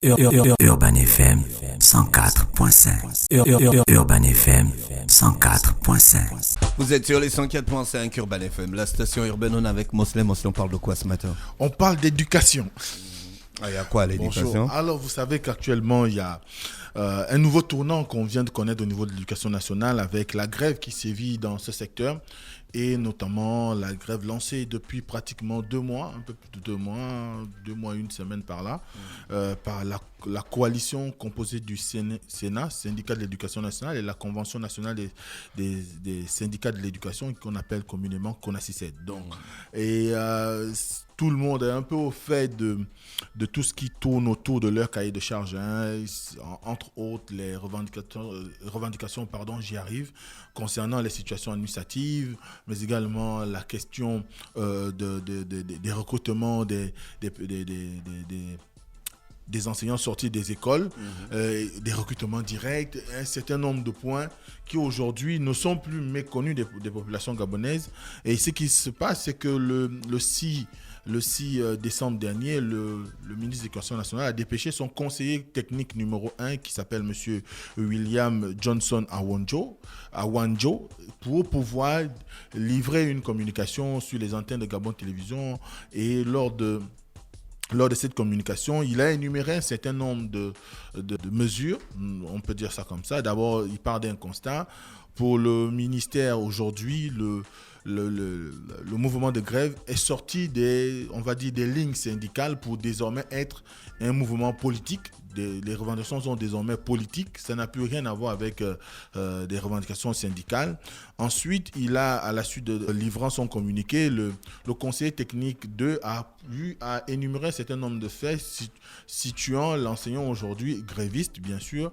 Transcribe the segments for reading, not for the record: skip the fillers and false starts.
Urban FM 104.5. Urban FM 104.5. Vous êtes sur les 104.5 Urban FM, la station urbaine. On est avec Moslem. Moslem, on parle de quoi ce matin? On parle d'éducation. Il y a quoi l'éducation? Bonjour. Alors, vous savez qu'actuellement, il y a un nouveau tournant qu'on vient de connaître au niveau de l'éducation nationale avec la grève qui sévit dans ce secteur et notamment la grève lancée depuis pratiquement 2 mois, un peu plus de 2 mois, une semaine par là, par la coalition composée du Sénat, syndicat de l'éducation nationale, et la Convention nationale des syndicats de l'éducation qu'on appelle communément CONACYSED. Donc, tout le monde est un peu au fait de tout ce qui tourne autour de leur cahier de charge. Entre autres, les revendications, j'y arrive, concernant les situations administratives, mais également la question des recrutements des enseignants sortis des écoles, des recrutements directs, un certain nombre de points qui aujourd'hui ne sont plus méconnus des populations gabonaises. Et ce qui se passe, c'est que le 6 décembre dernier, le ministre de l'Éducation nationale a dépêché son conseiller technique numéro 1 qui s'appelle M. William Johnson Awanjo pour pouvoir livrer une communication sur les antennes de Gabon Télévision. Et lors de cette communication, il a énuméré un certain nombre de mesures, on peut dire ça comme ça. D'abord, il part d'un constat. Pour le ministère, aujourd'hui, le mouvement de grève est sorti des lignes syndicales pour désormais être un mouvement politique. Les revendications sont désormais politiques. Ça n'a plus rien à voir avec des revendications syndicales. Ensuite, à la suite de livrant son communiqué, le conseiller technique 2 a énuméré un certain nombre de faits situant l'enseignant aujourd'hui, gréviste bien sûr,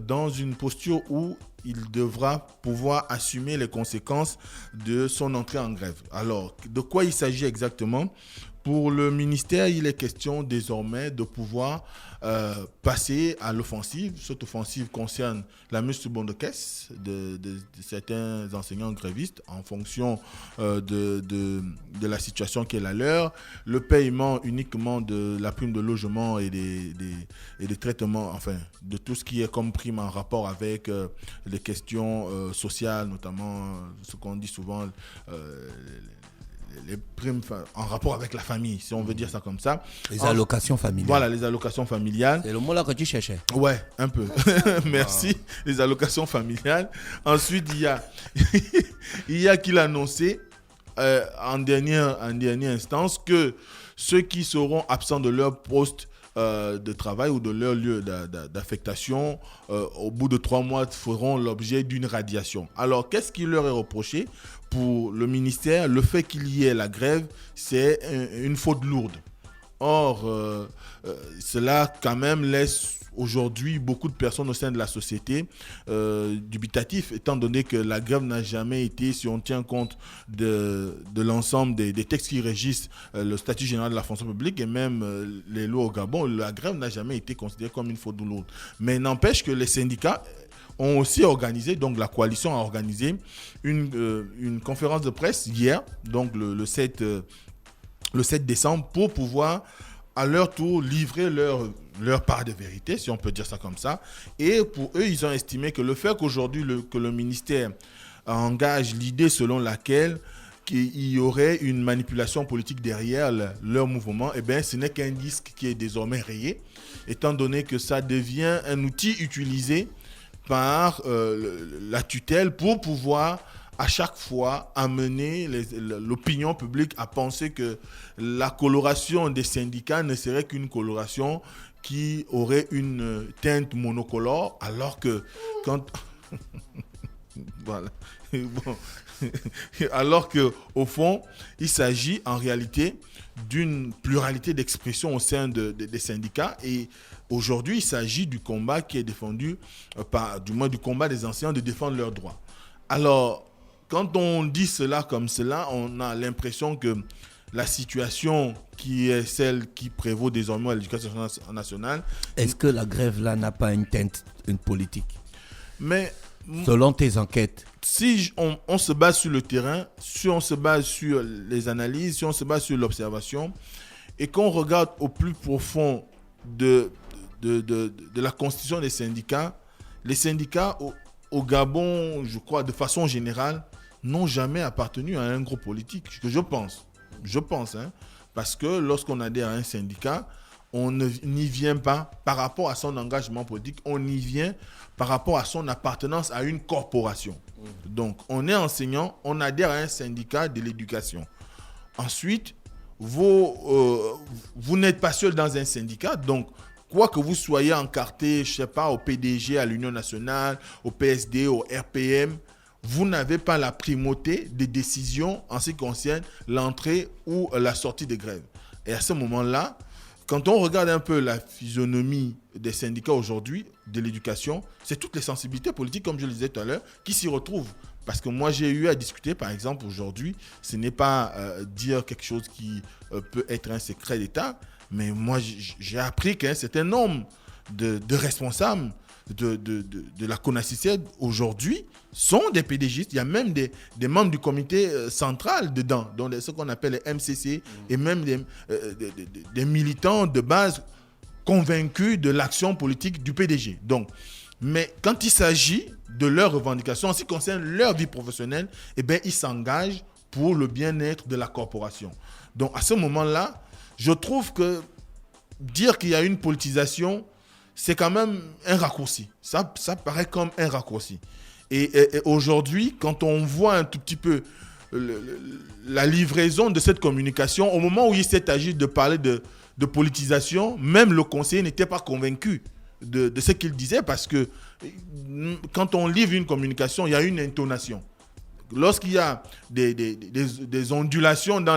dans une posture où il devra pouvoir assumer les conséquences de son entrée en grève. Alors, de quoi il s'agit exactement ? Pour le ministère, il est question désormais de pouvoir passer à l'offensive. Cette offensive concerne la mise sur bon de caisse de certains enseignants grévistes en fonction de la situation qui est la leur, le paiement uniquement de la prime de logement et des traitements, enfin, de tout ce qui est comme prime en rapport avec les questions sociales, notamment ce qu'on dit souvent, les primes en rapport avec la famille, si on veut dire ça comme ça. Les allocations familiales. Voilà, les allocations familiales. C'est le mot là que tu cherchais. Ouais, un peu. Merci. Les allocations familiales. Ensuite, il y a qu'il a annoncé en dernière instance que ceux qui seront absents de leur poste de travail ou de leur lieu d'affectation, au bout de 3 mois, feront l'objet d'une radiation. Alors, qu'est-ce qui leur est reproché ? Pour le ministère, le fait qu'il y ait la grève, c'est une faute lourde. Or, cela quand même laisse aujourd'hui beaucoup de personnes au sein de la société dubitatifs, étant donné que la grève n'a jamais été, si on tient compte de l'ensemble des textes qui régissent le statut général de la fonction publique et même les lois au Gabon, la grève n'a jamais été considérée comme une faute lourde. Mais n'empêche que les syndicats ont aussi organisé, donc la coalition a organisé une conférence de presse hier, donc le 7 décembre, pour pouvoir à leur tour livrer leur part de vérité, si on peut dire ça comme ça. Et pour eux, ils ont estimé que le fait qu'aujourd'hui que le ministère engage l'idée selon laquelle qu'il y aurait une manipulation politique derrière leur mouvement, eh bien, ce n'est qu'un disque qui est désormais rayé, étant donné que ça devient un outil utilisé par la tutelle pour pouvoir à chaque fois amener l'opinion publique à penser que la coloration des syndicats ne serait qu'une coloration qui aurait une teinte monocolore, alors que quand voilà. Bon. Alors qu'au fond, il s'agit en réalité d'une pluralité d'expression au sein des syndicats. Et aujourd'hui, il s'agit du combat qui est défendu, du moins du combat des enseignants de défendre leurs droits. Alors, quand on dit cela comme cela, on a l'impression que la situation qui est celle qui prévaut désormais à l'éducation nationale... Est-ce que la grève là n'a pas une teinte politique ? Mais selon tes enquêtes, si on se base sur le terrain, si on se base sur les analyses, si on se base sur l'observation, et qu'on regarde au plus profond de de la constitution des syndicats, les syndicats au Gabon, je crois, de façon générale, n'ont jamais appartenu à un groupe politique. Je pense, hein, parce que lorsqu'on adhère à un syndicat, on n'y vient pas par rapport à son engagement politique, on y vient par rapport à son appartenance à une corporation. Donc, on est enseignant, on adhère à un syndicat de l'éducation. Ensuite, vous n'êtes pas seul dans un syndicat, donc quoi que vous soyez encarté, je ne sais pas, au PDG, à l'Union nationale, au PSD, au RPM, vous n'avez pas la primauté des décisions en ce qui concerne l'entrée ou la sortie de grève. Et à ce moment-là, quand on regarde un peu la physionomie des syndicats aujourd'hui de l'éducation, c'est toutes les sensibilités politiques, comme je le disais tout à l'heure, qui s'y retrouvent. Parce que moi, j'ai eu à discuter, par exemple, aujourd'hui, ce n'est pas dire quelque chose qui peut être un secret d'État, mais moi, j'ai appris qu'un certain nombre de responsables de la CONACYCED aujourd'hui sont des PDGistes. Il y a même des membres du comité central dedans, dont ce qu'on appelle les MCC, et même des militants de base convaincus de l'action politique du PDG. Donc, mais quand il s'agit de leurs revendications, en ce qui concerne leur vie professionnelle, eh bien, ils s'engagent pour le bien-être de la corporation. Donc, à ce moment-là, je trouve que dire qu'il y a une politisation, c'est quand même un raccourci. Ça paraît comme un raccourci. Et aujourd'hui, quand on voit un tout petit peu la livraison de cette communication, au moment où il s'est agi de parler de politisation, même le conseiller n'était pas convaincu de ce qu'il disait, parce que quand on livre une communication, il y a une intonation. Lorsqu'il y a des ondulations dans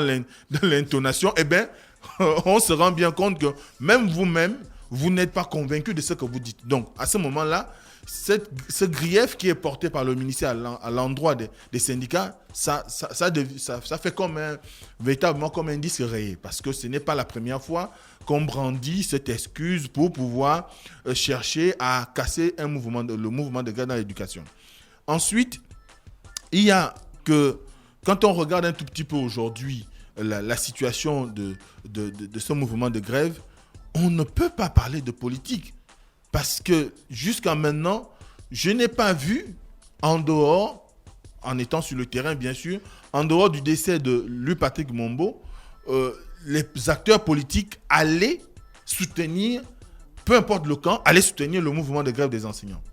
l'intonation, eh bien, on se rend bien compte que même vous-même, vous n'êtes pas convaincu de ce que vous dites. Donc, à ce moment-là, ce grief qui est porté par le ministère à l'endroit des syndicats, ça fait véritablement comme un disque rayé, parce que ce n'est pas la première fois qu'on brandit cette excuse pour pouvoir chercher à casser le mouvement de grève dans l'éducation. Ensuite, il y a que, quand on regarde un tout petit peu aujourd'hui la situation de ce mouvement de grève, on ne peut pas parler de politique. Parce que jusqu'à maintenant, je n'ai pas vu, en dehors, en étant sur le terrain bien sûr, en dehors du décès de Louis-Patrick Mombo, les acteurs politiques allaient soutenir, peu importe le camp, allaient soutenir le mouvement de grève des enseignants.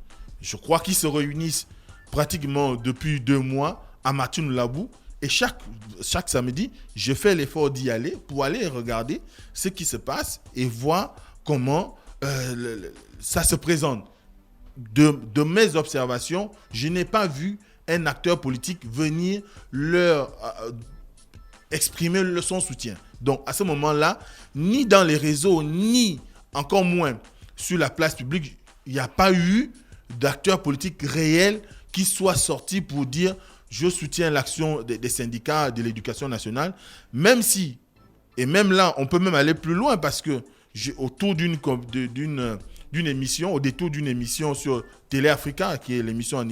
Je crois qu'ils se réunissent pratiquement depuis 2 mois à Martine-Labou, et chaque samedi, je fais l'effort d'y aller pour aller regarder ce qui se passe et voir comment ça se présente. De mes observations, je n'ai pas vu un acteur politique venir leur exprimer son soutien. Donc, à ce moment-là, ni dans les réseaux, ni encore moins sur la place publique, il n'y a pas eu d'acteur politique réel qui soit sorti pour dire « je soutiens l'action des syndicats de l'éducation nationale », même si, et même là, on peut même aller plus loin, parce que autour d'une émission, au détour d'une émission sur Télé Africa, qui est l'émission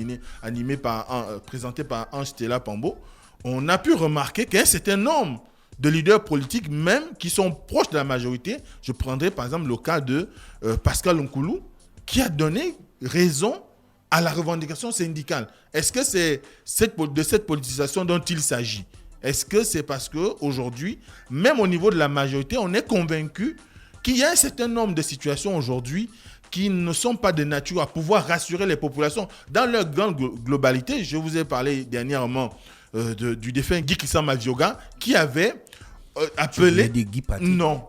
présentée par Ange Stella Pambo, on a pu remarquer qu'un certain nombre de leaders politiques, même qui sont proches de la majorité, je prendrai par exemple le cas de Pascal Nkoulou, qui a donné raison à la revendication syndicale. Est-ce que c'est de cette politisation dont il s'agit? Est-ce que c'est parce qu'aujourd'hui, même au niveau de la majorité, on est convaincu qu'il y a un certain nombre de situations aujourd'hui qui ne sont pas de nature à pouvoir rassurer les populations dans leur grande globalité? Je vous ai parlé dernièrement du défunt Guy Kissama Vioga, qui avait appelé... Non.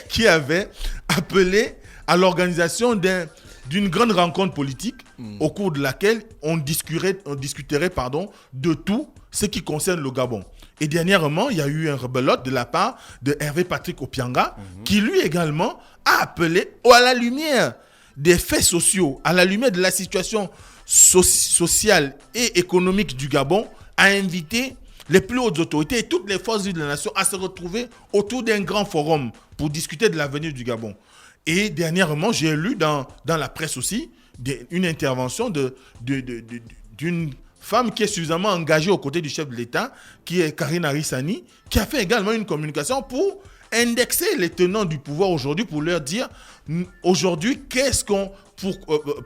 Qui avait appelé à l'organisation d'une grande rencontre politique au cours de laquelle on discuterait de tout ce qui concerne le Gabon. Et dernièrement, il y a eu un rebelote de la part de Hervé Patrick Opianga, qui lui également a appelé à la lumière des faits sociaux, à la lumière de la situation sociale et économique du Gabon, à inviter les plus hautes autorités et toutes les forces vives de la nation à se retrouver autour d'un grand forum pour discuter de l'avenir du Gabon. Et dernièrement, j'ai lu dans la presse aussi une intervention d'une femme qui est suffisamment engagée aux côtés du chef de l'État, qui est Karine Arissani, qui a fait également une communication pour indexer les tenants du pouvoir aujourd'hui pour leur dire, aujourd'hui,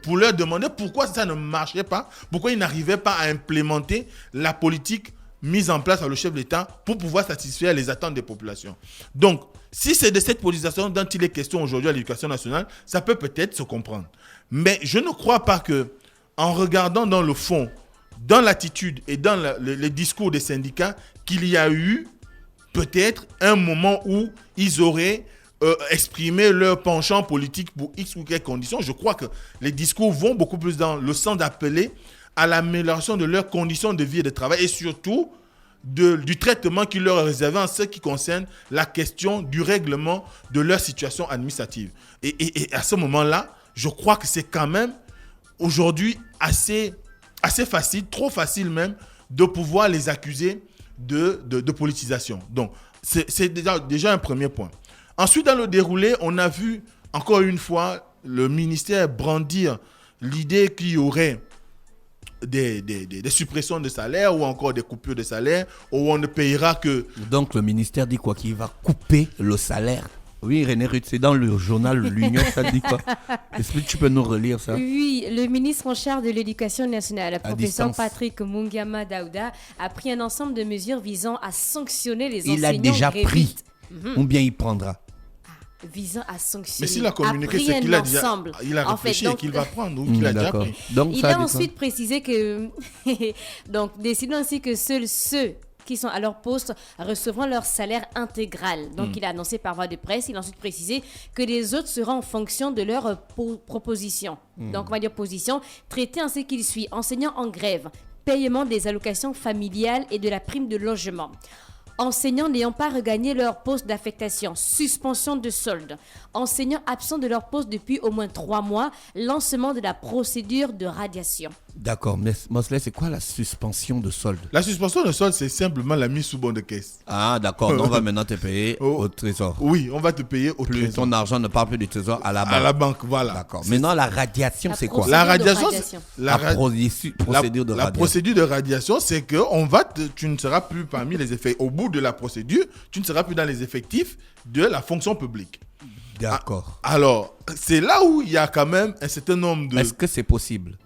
pour leur demander pourquoi ça ne marchait pas, pourquoi ils n'arrivaient pas à implémenter la politique mise en place par le chef de l'État pour pouvoir satisfaire les attentes des populations. Donc, si c'est de cette politisation dont il est question aujourd'hui à l'éducation nationale, ça peut peut-être se comprendre. Mais je ne crois pas que, en regardant dans le fond, dans l'attitude et dans les discours des syndicats, qu'il y a eu peut-être un moment où ils auraient exprimé leur penchant politique pour X ou Y conditions. Je crois que les discours vont beaucoup plus dans le sens d'appeler à l'amélioration de leurs conditions de vie et de travail et surtout du traitement qui leur est réservé en ce qui concerne la question du règlement de leur situation administrative. Et à ce moment-là, je crois que c'est quand même aujourd'hui assez facile, trop facile même, de pouvoir les accuser de politisation. Donc, c'est déjà un premier point. Ensuite, dans le déroulé, on a vu encore une fois le ministère brandir l'idée qu'il y aurait des suppressions de salaire ou encore des coupures de salaire où on ne payera que... Donc le ministère dit quoi? Qu'il va couper le salaire? Oui, René Ruth, c'est dans le journal L'Union, ça dit quoi? Est-ce que tu peux nous relire ça? Oui, le ministre en charge de l'Éducation nationale, le professeur distance. Patrick Mungama Daouda, a pris un ensemble de mesures visant à sanctionner les enseignants Il a déjà pris. grévistes. Ou bien il prendra? Visant à sanctionner. Mais s'il a communiqué, c'est qu'il a déjà réfléchi et qu'il va prendre ou qu'il a déjà pris. Donc, il ça a dit ensuite précisé que... Donc, décidant ainsi que seuls ceux qui sont à leur poste recevront leur salaire intégral. Donc, il a annoncé par voie de presse. Il a ensuite précisé que les autres seront en fonction de leur proposition. Donc, on va dire position. Traité en ce qu'il suit. Enseignants en grève, paiement des allocations familiales et de la prime de logement. Enseignants n'ayant pas regagné leur poste d'affectation, suspension de solde. Enseignants absents de leur poste depuis au moins 3 mois, lancement de la procédure de radiation. D'accord, mais Mosley, c'est quoi la suspension de solde? La suspension de solde, c'est simplement la mise sous bon de caisse. Ah, d'accord, donc on va maintenant te payer au trésor. Oui, on va te payer au Plus trésor. ton argent ne part plus du trésor à la banque. À la banque, voilà. D'accord. Maintenant, la radiation, c'est quoi? La radiation, procédure de la radiation. procédure de radiation, c'est que tu ne seras plus parmi les effets. Au bout de la procédure, tu ne seras plus dans les effectifs de la fonction publique. D'accord. Alors, c'est là où il y a quand même un certain nombre de... Est-ce que c'est possible?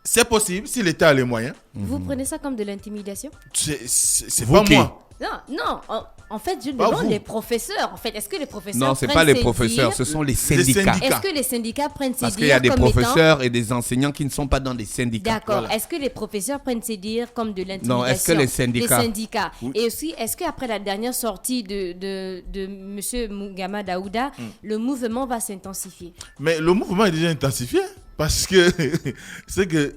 C'est possible si l'État a les moyens. Vous prenez ça comme de l'intimidation? C'est Vous pas qui? moi. Non. En fait, je Pas demande vous. les professeurs. En fait, est-ce que les professeurs Non, c'est prennent pas les ces professeurs, dires? ce sont les syndicats. syndicats. Est-ce que les syndicats prennent ces Parce dires qu'il y a des comme étant- professeurs et des enseignants qui ne sont pas dans des syndicats. D'accord. Voilà. Est-ce que les professeurs prennent ces dires comme de l'intimidation? Non, est-ce que les syndicats- Les syndicats. Et aussi, est-ce qu'après la dernière sortie de M. Mungama Daouda, le mouvement va s'intensifier? Mais le mouvement est déjà intensifié parce que c'est que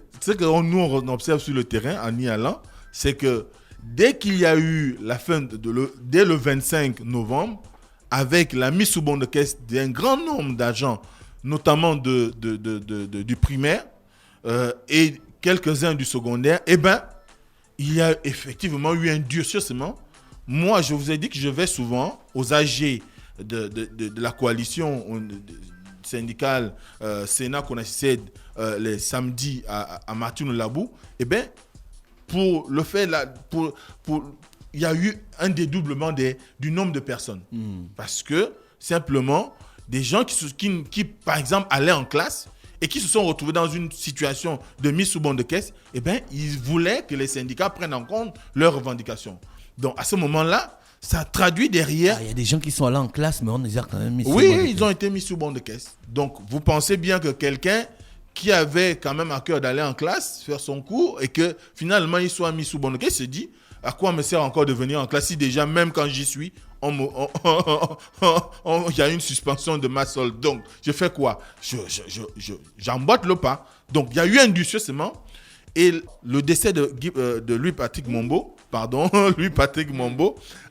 nous on observe sur le terrain en y allant, c'est que dès qu'il y a eu la fin dès le 25 novembre, avec la mise sous bon de caisse d'un grand nombre d'agents, notamment du primaire et quelques-uns du secondaire, eh ben, il y a effectivement eu un durcissement. Moi, je vous ai dit que je vais souvent aux AG de la coalition syndicale Sénat qu'on accède les samedis à Martine-Labou. Eh bien, pour le fait là, il y a eu un dédoublement du nombre de personnes. Parce que, simplement, des gens qui, par exemple, allaient en classe et qui se sont retrouvés dans une situation de mise sous bon de caisse, eh bien, ils voulaient que les syndicats prennent en compte leurs revendications. Donc, à ce moment-là, ça traduit derrière... Il y a des gens qui sont allés en classe, mais on les a quand même mis sur Oui, le ils ont été mis sous bon de caisse. Donc, vous pensez bien que quelqu'un qui avait quand même à cœur d'aller en classe, faire son cours, et que finalement il soit mis sous bon de caisse, se dit, à quoi me sert encore de venir en classe si déjà, même quand j'y suis, il y a une suspension de ma solde. Donc, je fais quoi? J'emboîte le pas. Donc, il y a eu un durcissement. Et le décès de Louis-Patrick Mombo,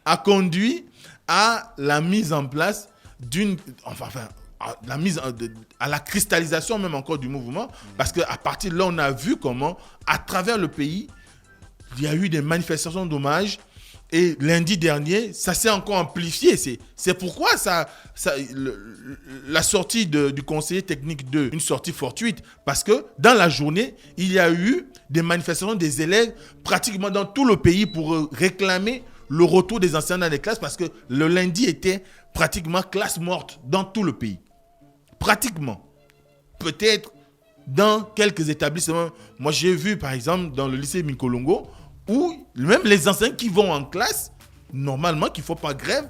a conduit à la mise en place à la cristallisation même encore du mouvement, parce qu'à partir de là, on a vu comment, à travers le pays, il y a eu des manifestations d'hommage, et lundi dernier, ça s'est encore amplifié. C'est pourquoi la sortie du conseiller technique 2, une sortie fortuite, parce que dans la journée, il y a eu des manifestations des élèves pratiquement dans tout le pays pour réclamer le retour des enseignants dans les classes, parce que le lundi était pratiquement classe morte dans tout le pays. Pratiquement. Peut-être dans quelques établissements. Moi, j'ai vu, par exemple, dans le lycée Mikolongo, où même les enseignants qui vont en classe, normalement, qui ne font pas grève,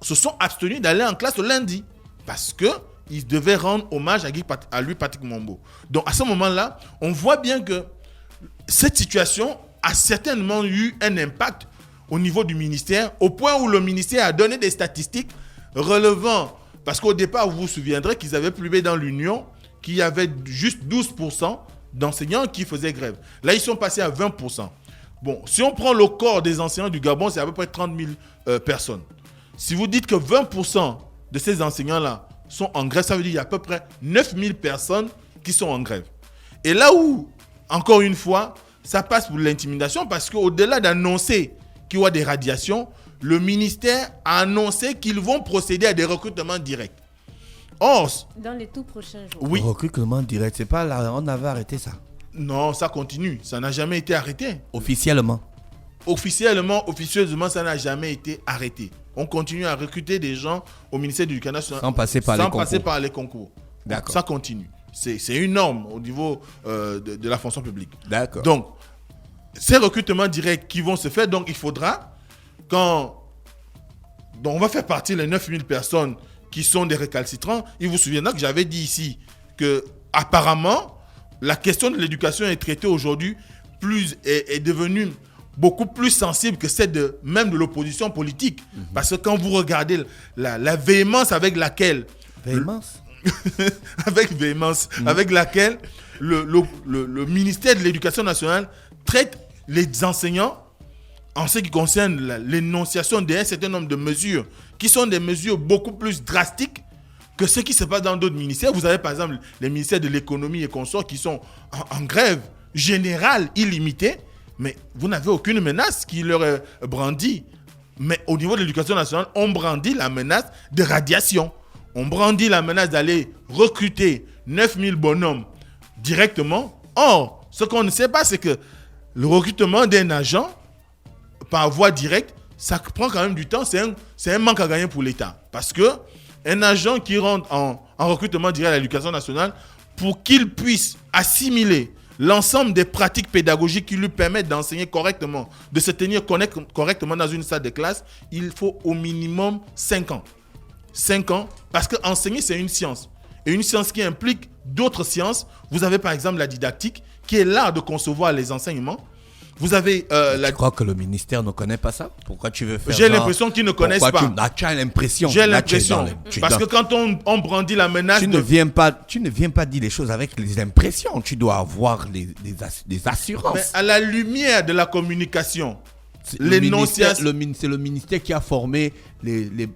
se sont abstenus d'aller en classe le lundi. Parce qu'ils devaient rendre hommage à lui, Patrick Mombo. Donc, à ce moment-là, on voit bien que cette situation a certainement eu un impact au niveau du ministère, au point où le ministère a donné des statistiques relevant, parce qu'au départ, vous vous souviendrez qu'ils avaient publié dans l'Union qu'il y avait juste 12% d'enseignants qui faisaient grève. Là, ils sont passés à 20%. Bon, si on prend le corps des enseignants du Gabon, c'est à peu près 30 000 personnes. Si vous dites que 20% de ces enseignants-là sont en grève, ça veut dire qu'il y a à peu près 9 000 personnes qui sont en grève. Et là où, encore une fois, ça passe pour l'intimidation, parce qu'au-delà d'annoncer qu'il y aura des radiations, le ministère a annoncé qu'ils vont procéder à des recrutements directs. Or, dans les tout prochains jours. Oui. Recrutement direct, c'est pas là, on avait arrêté ça. Non, ça continue. Ça n'a jamais été arrêté. Officiellement. Officieusement, ça n'a jamais été arrêté. On continue à recruter des gens au ministère de l'Éducation nationale Sans passer par les concours. D'accord. Ça continue. C'est une norme au niveau de la fonction publique. D'accord. Donc, ces recrutements directs qui vont se faire, donc il faudra, donc on va faire partie les 9000 personnes qui sont des récalcitrants. Il vous souviendra que j'avais dit ici que apparemment la question de l'éducation est traitée aujourd'hui est devenue beaucoup plus sensible que celle même de l'opposition politique. Parce que quand vous regardez la véhémence avec laquelle... Véhémence avec laquelle le ministère de l'Éducation nationale traite les enseignants en ce qui concerne l'énonciation d'un certain nombre de mesures qui sont des mesures beaucoup plus drastiques que ce qui se passe dans d'autres ministères. Vous avez par exemple les ministères de l'économie et consorts qui sont en grève générale illimitée, mais vous n'avez aucune menace qui leur est brandie. Mais au niveau de l'Éducation nationale, on brandit la menace de radiation. On brandit la menace d'aller recruter 9000 bonhommes directement. Or, ce qu'on ne sait pas, c'est que le recrutement d'un agent par voie directe, ça prend quand même du temps. C'est un manque à gagner pour l'État. Parce qu'un agent qui rentre en recrutement direct à l'Éducation nationale, pour qu'il puisse assimiler l'ensemble des pratiques pédagogiques qui lui permettent d'enseigner correctement, de se tenir correctement dans une salle de classe, il faut au minimum 5 ans. 5 ans, parce qu'enseigner, c'est une science. Et une science qui implique d'autres sciences. Vous avez par exemple la didactique, qui est l'art de concevoir les enseignements. Vous avez Tu crois que le ministère ne connaît pas ça? Pourquoi tu veux faire J'ai l'impression qu'ils ne connaissent pas. Tu as l'impression. J'ai l'impression. Parce que quand on brandit la menace... Tu ne viens pas dire les choses avec les impressions. Tu dois avoir des assurances. Mais à la lumière de la communication, c'est le ministère qui a formé les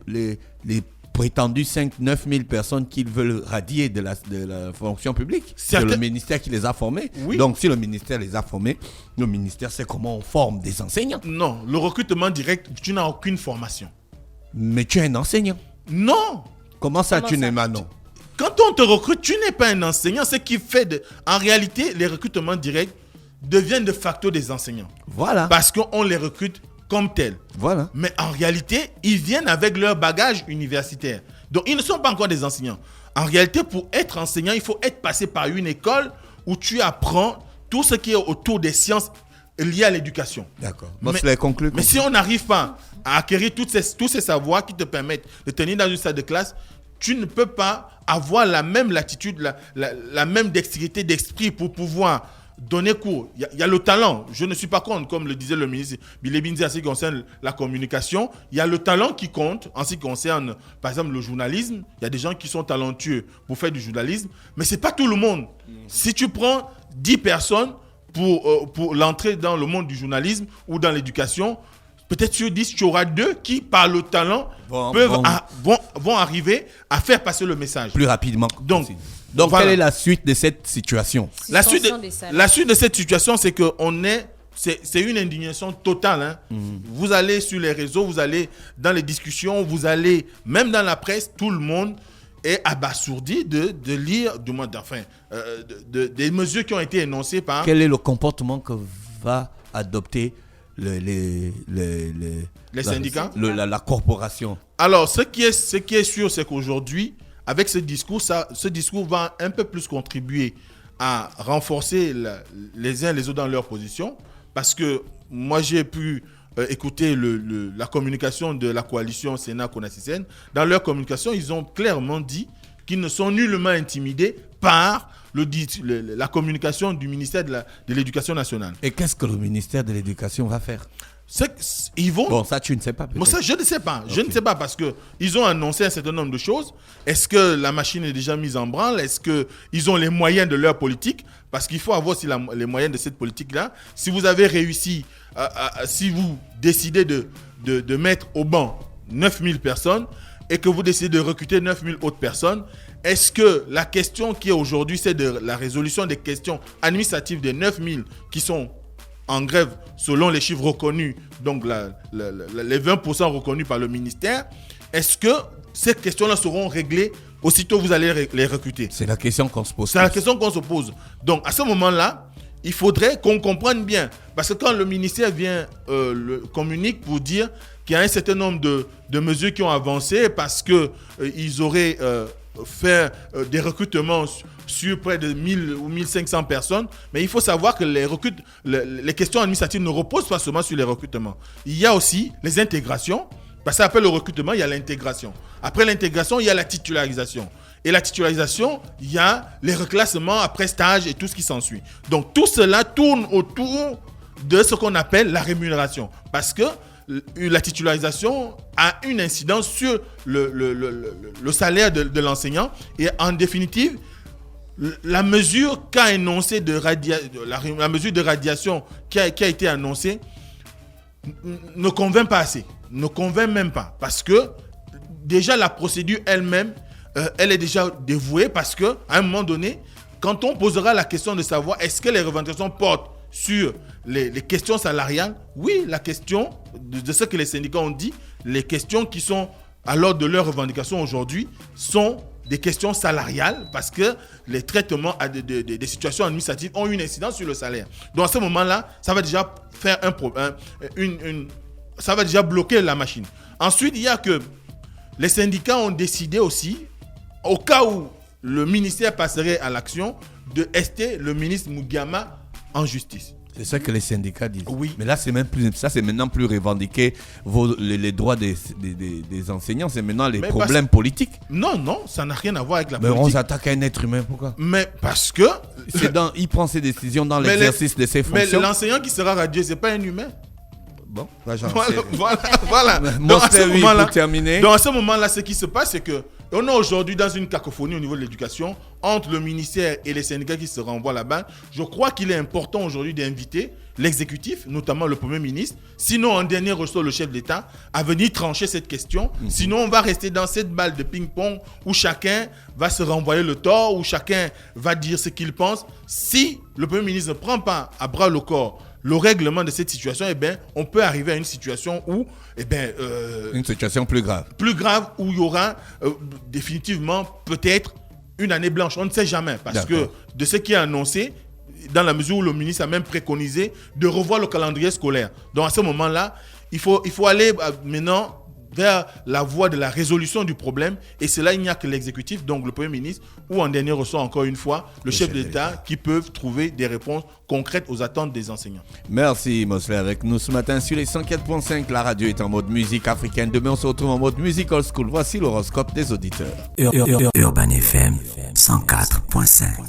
prétendus 5-9 000 personnes qu'ils veulent radier de la fonction publique. C'est le ministère qui les a formés. Oui. Donc, si le ministère les a formés, le ministère sait comment on forme des enseignants. Non, le recrutement direct, tu n'as aucune formation. Mais tu es un enseignant. Non. Comment ça, tu n'es pas non? Quand on te recrute, tu n'es pas un enseignant. Ce qui fait en réalité, les recrutements directs deviennent de facto des enseignants. Voilà. Parce qu'on les recrute comme tels. Voilà. Mais en réalité, ils viennent avec leur bagage universitaire. Donc, ils ne sont pas encore des enseignants. En réalité, pour être enseignant, il faut être passé par une école où tu apprends tout ce qui est autour des sciences liées à l'éducation. D'accord. Moi, je l'ai conclu. Mais si on n'arrive pas à acquérir tous ces savoirs qui te permettent de tenir dans une salle de classe, tu ne peux pas avoir la même latitude, la même dextérité d'esprit pour pouvoir donner cours. Il y a le talent. Je ne suis pas contre, comme le disait le ministre Billy Binzi en ce qui concerne la communication. Il y a le talent qui compte en ce qui concerne, par exemple, le journalisme. Il y a des gens qui sont talentueux pour faire du journalisme, mais ce n'est pas tout le monde. Si tu prends 10 personnes pour l'entrée dans le monde du journalisme ou dans l'éducation, peut-être sur 10, tu auras 2 qui, par le talent, vont arriver à faire passer le message. Plus rapidement. Donc voilà. Quelle est la suite de cette situation? La suite de cette situation, c'est que c'est une indignation totale. Hein. Vous allez sur les réseaux, vous allez dans les discussions, vous allez même dans la presse, tout le monde est abasourdi de lire, du moins, des mesures qui ont été énoncées par... Quel est le comportement que va adopter les syndicats, la corporation. Alors, ce qui est sûr, c'est qu'aujourd'hui, avec ce discours va un peu plus contribuer à renforcer les uns les autres dans leur position, parce que moi, j'ai pu écouter la communication de la coalition Sénat-Konasisen. Dans leur communication, ils ont clairement dit qu'ils ne sont nullement intimidés par la communication du ministère de l'Éducation nationale. Et qu'est-ce que le ministère de l'Éducation va faire ? Ils vont... Bon, ça, tu ne sais pas peut-être. Bon, ça, je ne sais pas. Okay. Je ne sais pas parce qu'ils ont annoncé un certain nombre de choses. Est-ce que la machine est déjà mise en branle ? Est-ce qu'ils ont les moyens de leur politique ? Parce qu'il faut avoir aussi les moyens de cette politique-là. Si vous avez réussi, si vous décidez de mettre au banc 9000 personnes et que vous décidez de recruter 9000 autres personnes, est-ce que la question qui est aujourd'hui, c'est de la résolution des questions administratives des 9000 qui sont en grève selon les chiffres reconnus, donc les 20% reconnus par le ministère, est-ce que ces questions-là seront réglées aussitôt vous allez les recruter ? C'est la question qu'on se pose. C'est la question qu'on se pose. Donc à ce moment-là, il faudrait qu'on comprenne bien. Parce que quand le ministère communique pour dire qu'il y a un certain nombre de mesures qui ont avancé parce qu'ils auraient fait des recrutements sur près de 1000 ou 1500 personnes, mais il faut savoir que les questions administratives ne reposent pas seulement sur les recrutements. Il y a aussi les intégrations, parce qu'après le recrutement, il y a l'intégration. Après l'intégration, il y a la titularisation. Et la titularisation, il y a les reclassements après stage et tout ce qui s'ensuit. Donc tout cela tourne autour de ce qu'on appelle la rémunération. Parce que la titularisation a une incidence sur le salaire de l'enseignant. Et en définitive, la mesure qu'a énoncée la mesure de radiation qui a été annoncée ne convainc pas assez. Ne convainc même pas. Parce que déjà la procédure elle-même, elle est déjà dévouée parce qu'à un moment donné, quand on posera la question de savoir est-ce que les revendications portent sur les questions salariales, oui, la question de ce que les syndicats ont dit, les questions qui sont à l'ordre de leurs revendications aujourd'hui sont des questions salariales parce que les traitements des situations administratives ont une incidence sur le salaire. Donc à ce moment-là, ça va déjà faire un problème, ça va déjà bloquer la machine. Ensuite, il y a que les syndicats ont décidé aussi, au cas où le ministère passerait à l'action, de ester le ministre Mugiama en justice. C'est ça que les syndicats disent. Oui. Mais là, c'est maintenant plus revendiquer les droits des enseignants. C'est maintenant les problèmes politiques. Non, ça n'a rien à voir avec la mais politique. On s'attaque à un être humain, pourquoi ? Mais parce que... il prend ses décisions dans l'exercice de ses fonctions. Mais l'enseignant qui sera radié, ce n'est pas un humain. Bon, là, j'en sais. Voilà. Donc, à ce moment-là, ce qui se passe, c'est que on est aujourd'hui dans une cacophonie au niveau de l'éducation entre le ministère et les syndicats qui se renvoient là-bas. Je crois qu'il est important aujourd'hui d'inviter l'exécutif, notamment le Premier ministre, sinon en dernier ressort le chef d'État, à venir trancher cette question. Sinon, on va rester dans cette balle de ping-pong où chacun va se renvoyer le tort, où chacun va dire ce qu'il pense. Si le Premier ministre ne prend pas à bras le corps le règlement de cette situation, on peut arriver à une situation où... une situation plus grave. Plus grave, où il y aura définitivement peut-être une année blanche. On ne sait jamais. Parce que de ce qui est annoncé, dans la mesure où le ministre a même préconisé de revoir le calendrier scolaire. Donc à ce moment-là, il faut aller maintenant vers la voie de la résolution du problème. Et c'est là, il n'y a que l'exécutif, donc le Premier ministre, ou en dernier ressort, encore une fois, le chef d'État, qui peuvent trouver des réponses concrètes aux attentes des enseignants. Merci, Mosley, avec nous ce matin sur les 104.5. La radio est en mode musique africaine. Demain, on se retrouve en mode music old school. Voici l'horoscope des auditeurs. Urban FM 104.5.